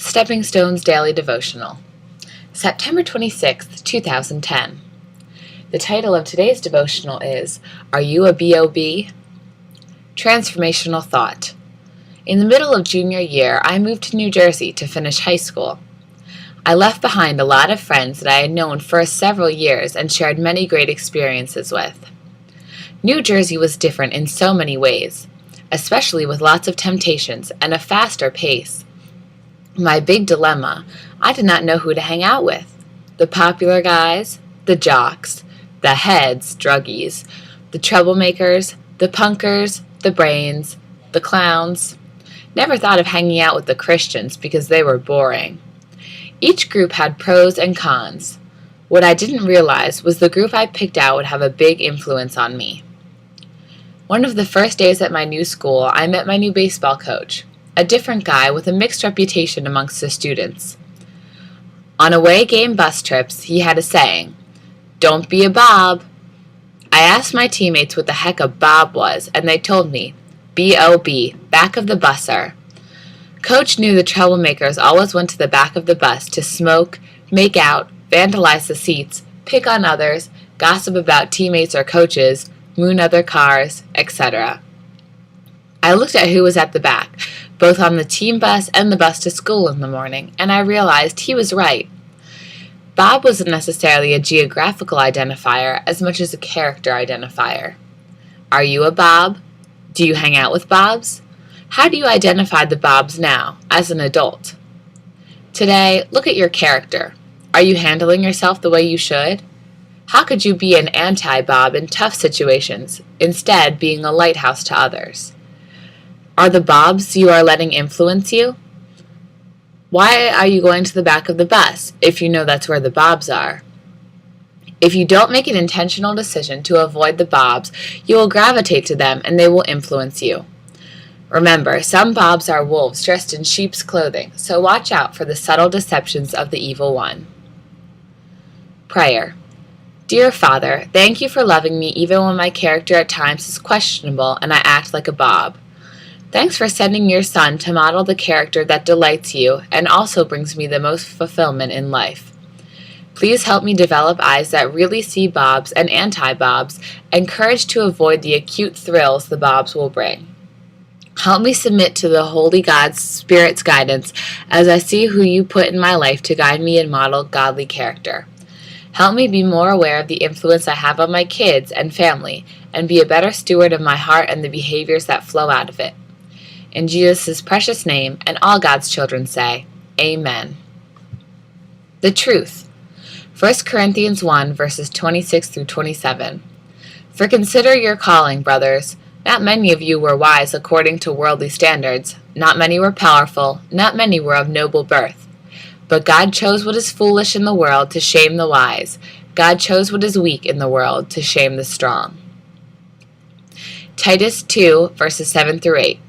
Stepping Stones Daily Devotional, September 26th, 2010. The title of today's devotional is, Are You a B.O.B.? Transformational Thought. In the middle of junior year, I moved to New Jersey to finish high school. I left behind a lot of friends that I had known for several years and shared many great experiences with. New Jersey was different in so many ways, especially with lots of temptations and a faster pace. My big dilemma, I did not know who to hang out with. The popular guys, the jocks, the heads, druggies, the troublemakers, the punkers, the brains, the clowns. Never thought of hanging out with the Christians because they were boring. Each group had pros and cons. What I didn't realize was the group I picked out would have a big influence on me. One of the first days at my new school, I met my new baseball coach, a different guy with a mixed reputation amongst the students. On away game bus trips, he had a saying, "Don't be a Bob." I asked my teammates what the heck a Bob was, and they told me, B.O.B., back of the busser. Coach knew the troublemakers always went to the back of the bus to smoke, make out, vandalize the seats, pick on others, gossip about teammates or coaches, moon other cars, etc. I looked at who was at the back, both on the team bus and the bus to school in the morning, and I realized he was right. Bob wasn't necessarily a geographical identifier as much as a character identifier. Are you a Bob? Do you hang out with Bobs? How do you identify the Bobs now, as an adult? Today, look at your character. Are you handling yourself the way you should? How could you be an anti-Bob in tough situations, instead being a lighthouse to others? Are the Bobs you are letting influence you? Why are you going to the back of the bus if you know that's where the Bobs are? If you don't make an intentional decision to avoid the Bobs, you will gravitate to them and they will influence you. Remember, some Bobs are wolves dressed in sheep's clothing, so watch out for the subtle deceptions of the evil one. Prayer. Dear Father, thank you for loving me even when my character at times is questionable and I act like a Bob. Thanks for sending your Son to model the character that delights you and also brings me the most fulfillment in life. Please help me develop eyes that really see Bobs and anti-Bobs and courage to avoid the acute thrills the Bobs will bring. Help me submit to the Holy God's Spirit's guidance as I see who you put in my life to guide me and model godly character. Help me be more aware of the influence I have on my kids and family and be a better steward of my heart and the behaviors that flow out of it. In Jesus' precious name, and all God's children say, Amen. The truth. 1 Corinthians 1, verses 26 through 27. For consider your calling, brothers. Not many of you were wise according to worldly standards. Not many were powerful. Not many were of noble birth. But God chose what is foolish in the world to shame the wise. God chose what is weak in the world to shame the strong. Titus 2, verses 7 through 8.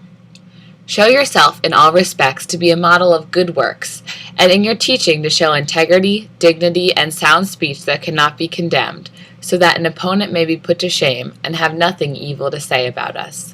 Show yourself in all respects to be a model of good works, and in your teaching to show integrity, dignity, and sound speech that cannot be condemned, so that an opponent may be put to shame and have nothing evil to say about us.